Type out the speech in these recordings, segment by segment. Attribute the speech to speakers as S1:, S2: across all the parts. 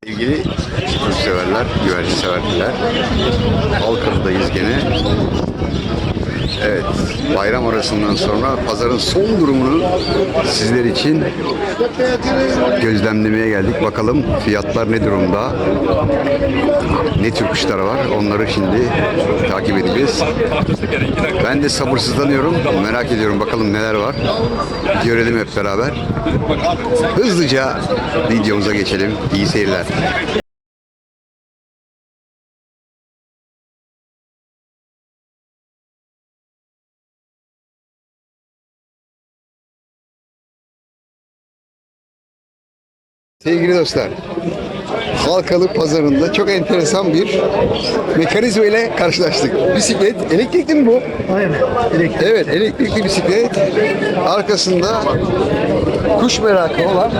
S1: Sevgili kuş severler, güvercin severler, Halkalı'dayız gene. Evet, bayram arasından sonra pazarın son durumunu sizler için gözlemlemeye geldik. Bakalım fiyatlar ne durumda, ne tür kuşlar var, onları şimdi takip edeceğiz. Ben de sabırsızlanıyorum, merak ediyorum bakalım neler var. Görelim hep beraber. Hızlıca videomuza geçelim. İyi seyirler. Sevgili dostlar, Halkalı pazarında çok enteresan bir mekanizma ile karşılaştık. Bisiklet, elektrikli mi bu?
S2: Aynen.
S1: Evet, elektrikli bisiklet. Arkasında kuş merakı olan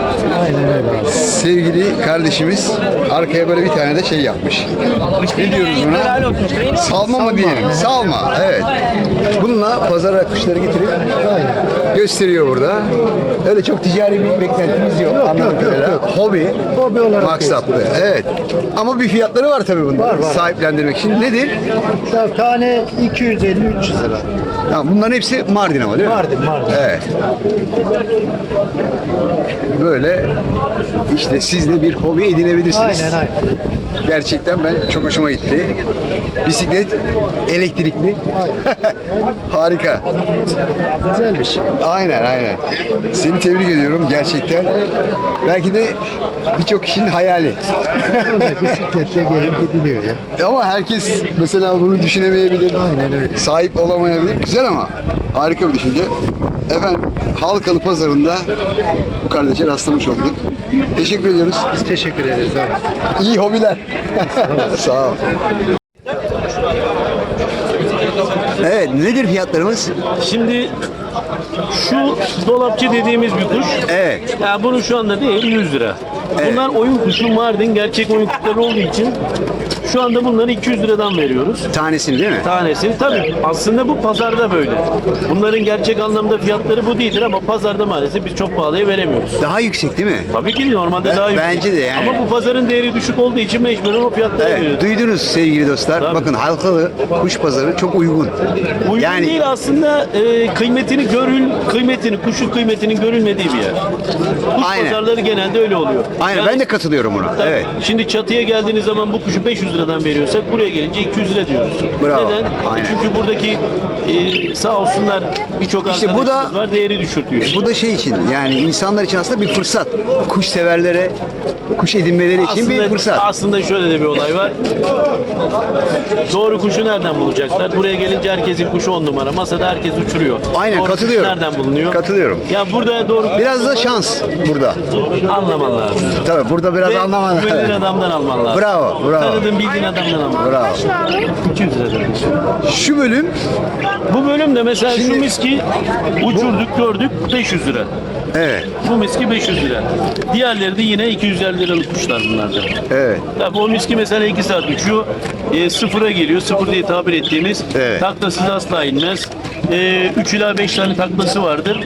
S2: Aynen öyle.
S1: sevgili kardeşimiz arkaya böyle bir tane de şey yapmış. Ne diyoruz buna? Salma mı diyelim? Salma, evet. Bununla pazara kuşları getirip gösteriyor burada. Öyle çok ticari bir beklentimiz yok. Anladığım kadarıyla. Hobi,
S2: Hobi olarak
S1: maksatlı. Evet. Ama bir fiyatları var tabii bunun.
S2: Var.
S1: Sahiplendirmek için. Nedir?
S2: Tane 250-300 lira.
S1: Ya bunların hepsi Mardin ama değil mi?
S2: Mardin.
S1: Evet. Böyle işte siz de bir hobi edinebilirsiniz.
S2: Aynen.
S1: Gerçekten ben çok hoşuma gitti. Bisiklet elektrikli. Harika.
S2: Güzel bir şey.
S1: Aynen. Seni tebrik ediyorum gerçekten. Belki de birçok kişinin hayali.
S2: Bisikletle gelip gidiliyor ya.
S1: Ama herkes mesela bunu düşünemeyebilir.
S2: Aynen öyle.
S1: Sahip olamayabilir. Güzel ama harika bir düşünce. Efendim Halkalı pazarında bu kardeşe rastlamış olduk. Teşekkür ediyoruz.
S2: Biz teşekkür ederiz. Abi.
S1: İyi hobiler. Sağ ol. Evet, nedir fiyatlarımız?
S3: Şimdi şu dolapçı dediğimiz bir kuş.
S1: Evet.
S3: Ya bunun şu anda değil 100 lira.
S1: Evet.
S3: Bunlar oyun kuşu Mardin gerçek oyun kuşları olduğu için şu anda bunları 200 liradan veriyoruz.
S1: Tanesini değil mi?
S3: Tanesini. Tabii aslında bu pazarda böyle. Bunların gerçek anlamda fiyatları bu değildir ama pazarda maalesef biz çok pahalıya veremiyoruz.
S1: Daha yüksek değil mi?
S3: Tabii ki normalde daha yüksek.
S1: Bence de yani.
S3: Ama bu pazarın değeri düşük olduğu için mecburen o fiyatları
S1: Evet,
S3: veriyoruz.
S1: duydunuz sevgili dostlar.
S3: Tabii.
S1: Bakın Halkalı kuş pazarı çok uygun.
S3: Uygun
S1: Yani
S3: değil aslında kuşun kıymetinin görülmediği bir yer. Kuş
S1: Aynen.
S3: pazarları genelde öyle oluyor.
S1: aynen
S3: Yani
S1: ben de katılıyorum buna.
S3: tabii,
S1: Evet.
S3: şimdi çatıya geldiğiniz zaman bu kuşu 500 liradan veriyorsak buraya gelince 200 lira diyoruz.
S1: Bravo,
S3: Neden?
S1: aynen.
S3: Çünkü buradaki sağ olsunlar birçok
S1: İşte bu
S3: arkadaşımız
S1: da-
S3: var değeri düşürtüyor.
S1: Bu da şey için yani insanlar için aslında bir fırsat. Kuş severlere kuş edinmeleri için bir fırsat.
S3: Aslında şöyle de bir olay var. Doğru kuşu nereden bulacaklar? Buraya gelince herkesin kuşu 10 numara. Masada herkes uçuruyor.
S1: Aynen,
S3: Doğru kuş
S1: katılıyorum.
S3: nereden bulunuyor?
S1: Katılıyorum.
S3: Ya burada doğru
S1: Biraz da şans burada.
S3: anlaman lazım.
S1: Tabii burada biraz
S3: Ve
S1: anlaman
S3: güvenilir
S1: lazım.
S3: adamdan alman lazım.
S1: Bravo.
S3: Tanıdığın bildiğin adamdan alman lazım.
S1: Bravo.
S3: 200 lira demiş.
S1: Şu bölüm
S3: Bu bölümde mesela
S1: Şimdi-
S3: şu miski uçurduk gördük 500 lira.
S1: evet.
S3: Bu miski 500 lira. Diğerleri de yine 250 liralık kuşlar bunlar da.
S1: Evet.
S3: Tabii o miski mesela 2 saat uçuyor. Sıfıra geliyor. Sıfır diye tabir ettiğimiz.
S1: Evet.
S3: Taklasız asla inmez. 3 ila 5 tane taklası vardır.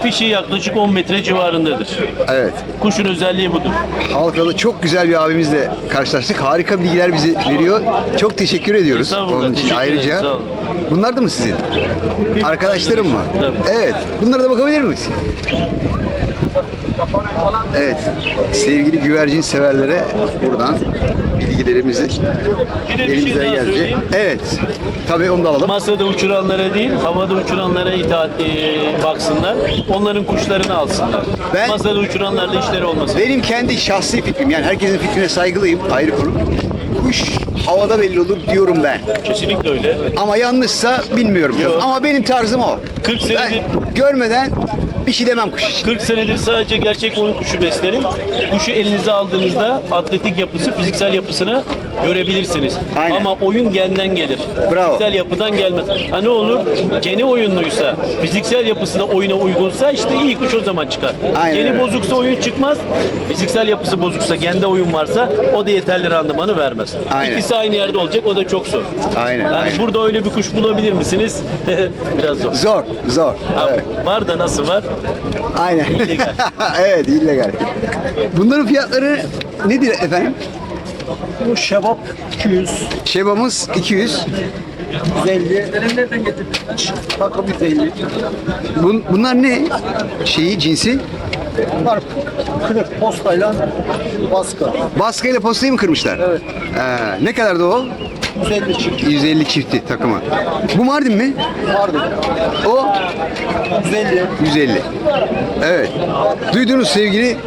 S3: Fişi yaklaşık 10 metre civarındadır.
S1: Evet.
S3: Kuşun özelliği budur.
S1: Halkalı çok güzel bir abimizle karşılaştık. Harika bilgiler bize veriyor. Çok teşekkür ediyoruz.
S3: Estağfurullah,
S1: Onun için
S3: teşekkür ederim,
S1: ayrıca.
S3: sağ olun.
S1: Bunlar da mı sizin? Arkadaşlarım mı?
S3: Tabii.
S1: Evet. Bunlara da bakabilir miyiz? Evet. Sevgili güvercin severlere buradan bilgilerimizi
S3: Bir de bir şey
S1: elimizden
S3: daha
S1: geldi.
S3: söyleyeyim.
S1: Evet. Tabii onu da alalım.
S3: Masada uçuranlara değil, havada uçuranlara baksınlar. Onların kuşlarını alsınlar.
S1: Ben-
S3: Masada uçuranlarla işleri olmasın.
S1: Benim kendi şahsi fikrim yani herkesin fikrine saygılıyım ayrı konu. Kuş havada belli olur diyorum ben.
S3: Kesinlikle öyle.
S1: Ama yanlışsa bilmiyorum.
S3: Yok.
S1: Ama benim tarzım o.
S3: 40 senedir
S1: Ben görmeden bir şey demem kuş için.
S3: 40 senedir sadece gerçek oyun kuşu beslerim. Kuşu elinize aldığınızda atletik yapısı, fiziksel yapısını görebilirsiniz.
S1: Aynen.
S3: Ama oyun genden gelir.
S1: Bravo.
S3: Fiziksel yapıdan gelmez. Ha ne olur? Geni oyunluysa, fiziksel yapısı da oyuna uygunsa işte iyi kuş o zaman çıkar.
S1: Aynen
S3: Geni
S1: öyle.
S3: bozuksa oyun çıkmaz. Fiziksel yapısı bozuksa, gende oyun varsa o da yeterli randımanı vermez.
S1: Aynen.
S3: İkisi aynı yerde olacak o da çok zor.
S1: Aynen,
S3: Yani
S1: aynen.
S3: burada öyle bir kuş bulabilir misiniz? Biraz zor.
S1: Zor.
S3: Ha,
S1: Evet.
S3: Var da nasıl var?
S1: Aynen.
S3: İllegal.
S1: Evet, illegal. Bunların fiyatları nedir efendim?
S2: Bu şebap 200,
S1: Şebamız 200.
S2: 150. Takım 150.
S1: Bunlar ne? Cinsi?
S2: Bunlar kırık postayla baskı.
S1: Baskıyla postayı mı kırmışlar?
S2: Evet.
S1: Ne kadardı o?
S2: 150 çift.
S1: 150 çifti takımı. Bu Mardin mi?
S2: Vardı.
S1: O
S2: 150.
S1: 150. Evet. Duydunuz sevgili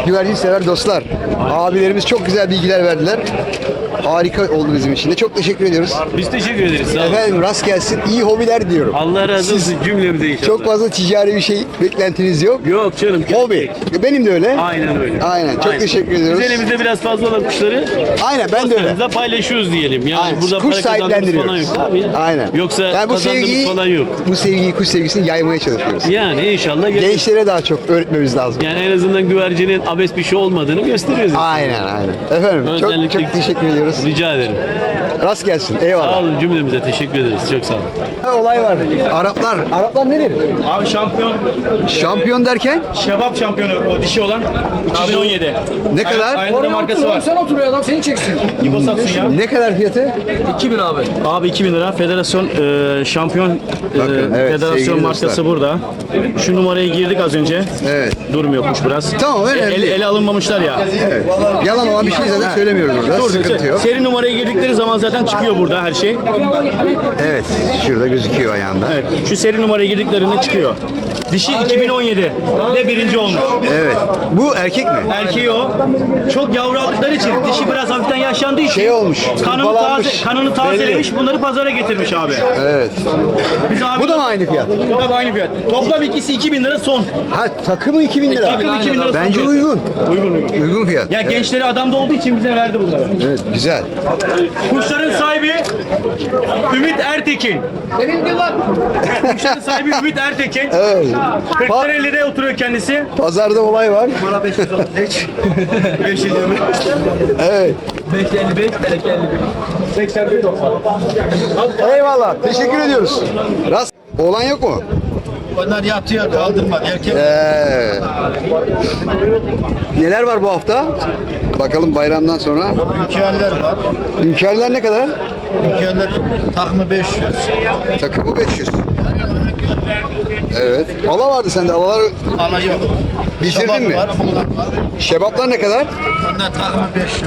S1: güvercin sever dostlar. Abilerimiz çok güzel bilgiler verdiler. Harika oldu bizim için de. Çok teşekkür ediyoruz.
S3: Biz teşekkür ederiz. Sağ olun.
S1: Efendim rast gelsin. İyi hobiler diyorum.
S3: Allah razı olsun cümlemize inşallah.
S1: Çok fazla ticari bir şey beklentiniz yok.
S3: Yok canım.
S1: Hobi. Benim de öyle.
S3: Aynen öyle.
S1: Aynen. Çok teşekkür ediyoruz.
S3: Biz elimizde biraz fazla olan kuşları
S1: Aynen ben de öyle.
S3: dostlarımızla paylaşıyoruz diyelim. Yani
S1: Aynen.
S3: burada
S1: Kuş
S3: para kazandığımız falan yok.
S1: sahiplendiriyoruz.
S3: Tabii.
S1: Aynen.
S3: Yoksa
S1: Yani
S3: kazandığımız falan yok.
S1: bu sevgiyi, kuş sevgisini yaymaya çalışıyoruz.
S3: Yani inşallah
S1: Gençlere daha çok öğretmemiz lazım.
S3: yani en azından güvercinin abes bir şey olmadığını gösteriyoruz.
S1: Aynen aynen. Efendim çok
S3: Özellikle-
S1: çok teşekkür ediyoruz.
S3: Rica ederim.
S1: Rast gelsin.
S3: Sağ
S1: Eyvallah.
S3: olun cümlemize teşekkür ederiz. Çok sağ olun.
S1: Olay var. Araplar nedir?
S4: Abi şampiyon,
S1: Şampiyon derken
S4: şebap şampiyonu o dişi olan 2017.
S1: ne kadar?
S4: Aynı da markası var.
S2: Sen oturuyor adam seni çeksin.
S4: İbo satsın ya.
S1: Ne kadar fiyatı?
S4: 2000 abi. Abi 2000 lira. Federasyon şampiyon
S1: Bakın, evet,
S4: federasyon
S1: sevgili
S4: markası
S1: dostlar.
S4: burada. Şu numaraya girdik az önce.
S1: Evet.
S4: Durmuyor kuş biraz.
S1: Tamam, önemli değil.
S4: Ele alınmamışlar ya.
S1: Evet. Yalan olan bir şey zaten söylemiyoruz burada. Sıkıntı yok.
S4: Seri numaraya girdikleri zaman zaten çıkıyor burada her şey.
S1: Evet. Şurada gözüküyor ayağında.
S4: Evet. Şu seri numaraya girdiklerinde çıkıyor. Dişi 2017 de birinci olmuş.
S1: Evet. Bu erkek mi?
S4: Erkeği o. Çok yavru aldıkları için dişi biraz hafiften yaşlandığı için
S1: Şey olmuş.
S4: kanını tazelemiş. Bunları pazara getirmiş abi.
S1: Evet.
S4: Biz abi
S1: Bu da mı aynı fiyat?
S4: Tabii aynı fiyat. Toplam ikisi 2000 lira son.
S1: Ha takımı 2000 lira.
S4: Takım 2000 lira
S1: Bence
S4: satıyor.
S1: uygun.
S4: Uygun.
S1: Uygun fiyat.
S4: Ya gençleri adamda olduğu için bize verdi bunları.
S1: Evet güzel.
S4: Kuşların sahibi Ümit Ertekin. Kuşların sahibi Ümit Ertekin.
S1: Evet.
S4: Kırklareli'de oturuyor kendisi.
S1: Pazarda olay var.
S4: Bana 535. 520.
S1: Evet.
S4: 555. 81 90.
S1: Eyvallah. Teşekkür ediyoruz. Rast. Oğlan yok mu?
S2: Onlar yatıyor kaldırma. Erkek
S1: Neler var bu hafta? Bakalım bayramdan sonra.
S2: hünkârlar var.
S1: Hünkârlar ne kadar?
S2: Hünkârlar takımı 500.
S1: Takımı 500. Evet. Ala vardı sende. Alalar
S2: Ana yok.
S1: bitirdin
S2: Şabap
S1: mi?
S2: var, bunlar var.
S1: Şebaplar ne kadar?
S2: Onlar takımı 500.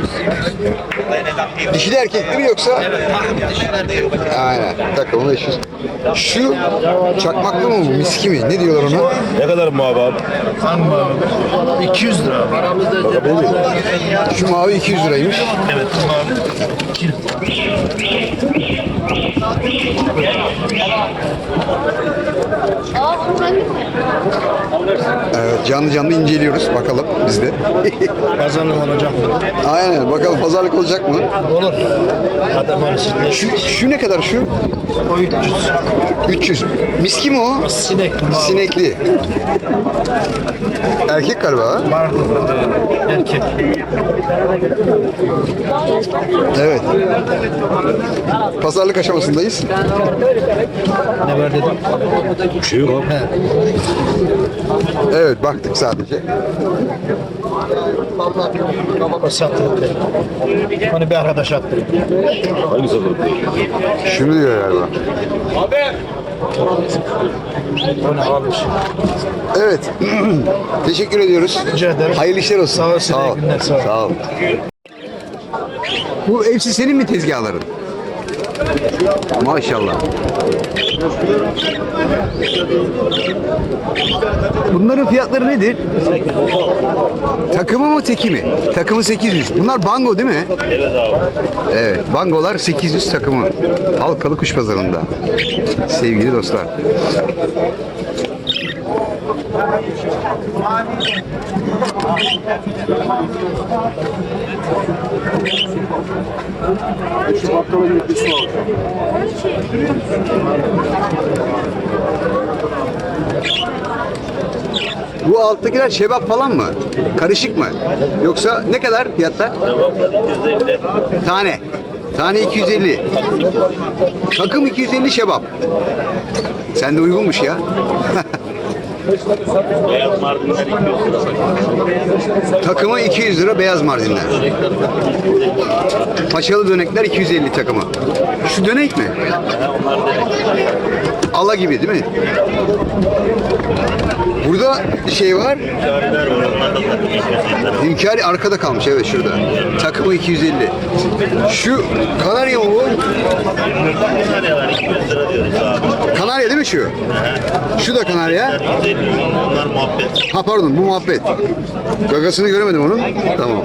S1: Dişili erkekli mi yoksa?
S2: Takım dişiler değil.
S1: Aynen. Takımı 500. Şu çakmaklı mı bu? Miski mi? Ne diyorlar ona?
S5: Ne kadar mavi abi?
S2: Hangi abi? 200 lira.
S1: Şu mavi 200 liraymış.
S2: Evet abi.
S1: Evet, canlı canlı inceliyoruz. Bakalım biz de.
S2: Pazarlık olacak.
S1: Aynen. Bakalım pazarlık olacak mı?
S2: Olur. Adam arasında.
S1: Şu ne kadar şu?
S2: O 300.
S1: 300. Miski mi o?
S2: Sinek.
S1: Sinekli. Erkek galiba ha?
S2: Var. Erkek.
S1: Evet. Pazarlık aşamasındayız.
S2: Ne var dedim?
S5: Bir şey yok abi.
S1: Evet, baktık sadece.
S2: O satıldı. Onu bir arkadaş attı.
S5: Hangi satılık?
S1: Şunu diyor galiba.
S2: Onu almış.
S1: Evet. Teşekkür ediyoruz.
S2: Rica ederim.
S1: Hayırlı işler olsun.
S2: Sağ olasın, iyi günler, sağ ol.
S1: Sağ ol. Bu hepsi senin mi tezgahların? Maşallah. Bunların fiyatları nedir? Takımı mı teki mi? Takımı 800. Bunlar bango değil mi? Evet abi. Evet. Bangolar 800 takımı. Halkalı Kuş Pazarı'nda. Sevgili dostlar. Bu alttakiler şebap falan mı? Karışık mı? Yoksa ne kadar fiyatlar? Tane. Tane 250. Takım 250 şebap. Sen de uygunmuş ya.
S3: Beyaz Mardinler 200 lira.
S1: Takımı 200 lira beyaz Mardinler. Paçalı dönekler 250 takımı. Şu dönek mi? Ala gibi değil mi? Burada şey var. Hünkâri arkada kalmış, evet şurada. Takımı 250. Şu Kanarya mı bu?
S3: Kanaryalar 200 lira diyoruz abi.
S1: Kanarya değil mi şu? Şu da Kanarya.
S3: Onlar muhabbet.
S1: Ha pardon, bu muhabbet. Gagasını göremedim onun. Tamam.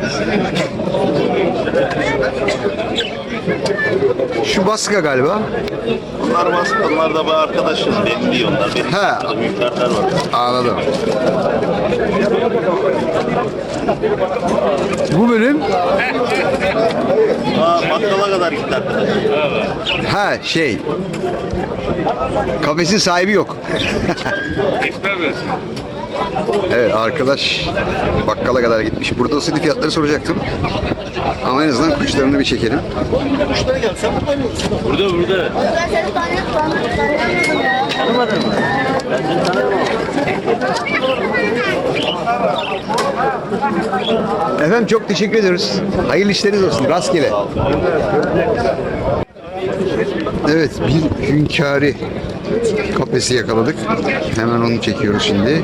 S1: Şu Baska galiba.
S3: Onlar baskı, onlar da bu arkadaşım. Belli onlar. Benim
S1: Ha.
S3: büyüklerler var.
S1: Anladım. Bu bölüm
S3: Bakkala kadar gitti arkadaş.
S1: ha şey kafesin sahibi yok. Evet, arkadaş bakkala kadar gitmiş. Burada olsaydı fiyatları soracaktım. Ama en azından kuşlarını bir çekelim.
S3: Burada.
S6: Ben seni tanıyorum.
S3: Tanımadın mı? Ben seni tanıyorum.
S1: Efendim çok teşekkür ediyoruz. Hayırlı işleriniz olsun. Rastgele. Evet, bir hünkâri kafesi yakaladık. Hemen onu çekiyoruz şimdi.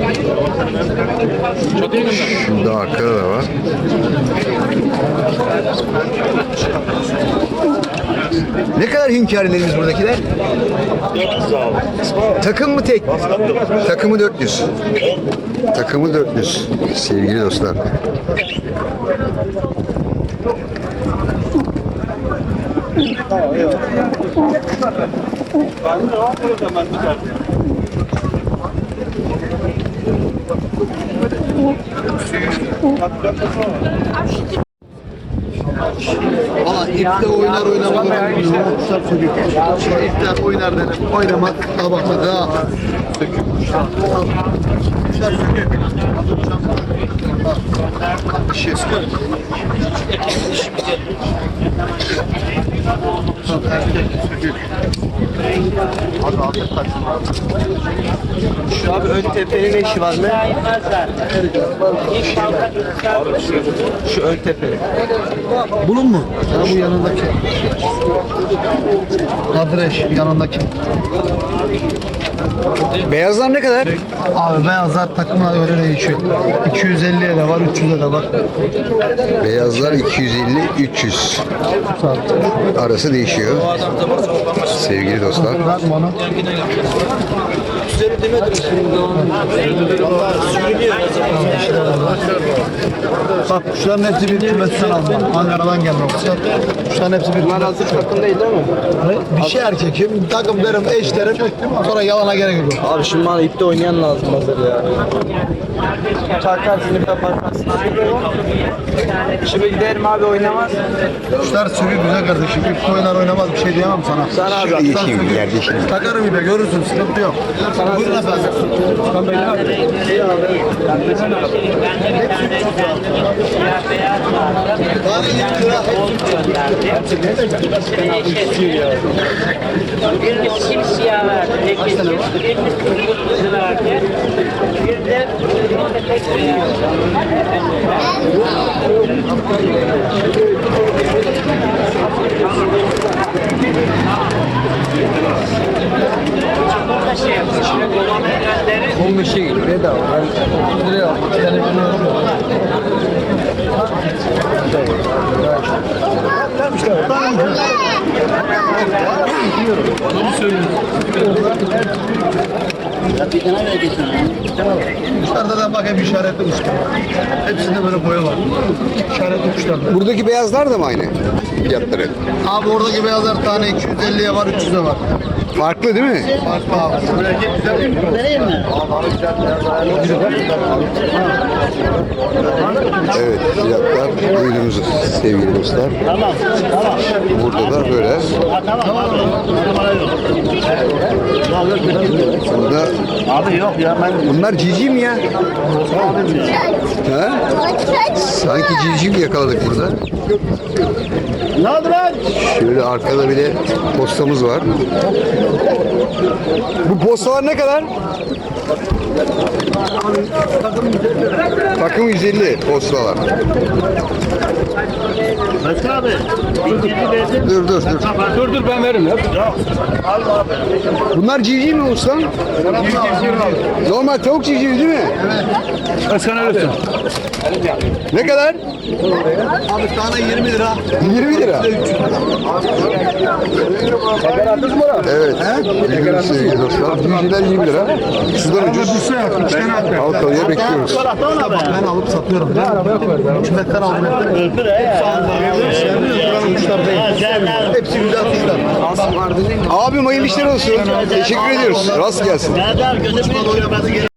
S1: Şurada arkada da var. Ne kadar hünkârilerimiz buradakiler? Takım mı tek? Takımı 400. Takımı 400 sevgili dostlar.
S2: Valla ipte oynar oynamaz. İpte oynar dedim. Oynamaz. Al bak daha.
S7: Şu abi ön tepenin eşi var mı? Şu ön tepe.
S2: Bunun mu? Ha bu yanındaki. Adreş yanındaki.
S1: Beyazlar ne kadar?
S2: Abi beyazlar takımına göre değişiyor. 250'ye de var, 300'e de var.
S1: Beyazlar 250-300 arası değişiyor. Sevgili dostlar.
S2: Bırak bana. Bak kuşların hepsi bir kümesten aldım. Ankara'dan geldi kuşlar. Kuşların hepsi bir
S7: Hazır takım değil değil mi?
S2: Bir şey erkekim, takım derim, eşlerim. Sonra yalana gerek yok.
S7: Abi şimdi bana ipte oynayan lazım hazır ya. Çarkarsın ipe bakarsın. Şimdi giderim abi oynamaz.
S2: Kuşlar sürü güzel kardeşim. İp oynar oynamaz bir şey diyemem sana.
S7: Sana abi.
S1: Değişeyim, yer değişeyim.
S2: Takarım ipe görürsün, sıkıntı yok. Buyurun efendim.
S8: Bir simsiyah verdi. Bir kırmızı verdi. Bir de burada şey yapıyor. Şimdi
S2: 15'e gidiyor. Bedava. Ben 1 liraya aldım. Bir tane Kuşlarda da bak hep işaretli kuşlar. Hepsinde böyle boya var. İşaretli kuşlar.
S1: Buradaki beyazlar da mı aynı fiyatları?
S2: Abi oradaki beyazlar tane 250'ye var, 300'e var.
S1: Farklı değil mi?
S2: Farklı abi.
S1: Evet, fiyatlar duydunuz sevgili dostlar. Burada da böyle. Burada
S3: Abi yok ya ben
S1: bunlar cici mi ya? Ha? Sanki cici yakaladık burada.
S3: ne oldu lan?
S1: Şöyle arkada bile postamız var. Bu postalar ne kadar? Takım 150 postalar.
S3: Mesut abi.
S1: Dur dur dur.
S4: Dur ben veririm ya.
S1: Bunlar civciv mi usta? Normal tavuk civcivi değil mi?
S4: Özkan Ölüsün.
S1: Ne kadar?
S2: Abi tane 20 lira.
S1: 20 lira. Evet. Bildiğiniz sevgili dostlar. Civcivler 20 lira. Şuradan ucuz. Halkalı'ya bekliyoruz.
S2: Ben alıp satıyorum. Hükümetten aldım. Hepsi güzel kuşlar.
S1: Abim hayırlı işler olsun. Teşekkür ediyoruz. Rast gelsin.
S3: Nerede abi? Gözüm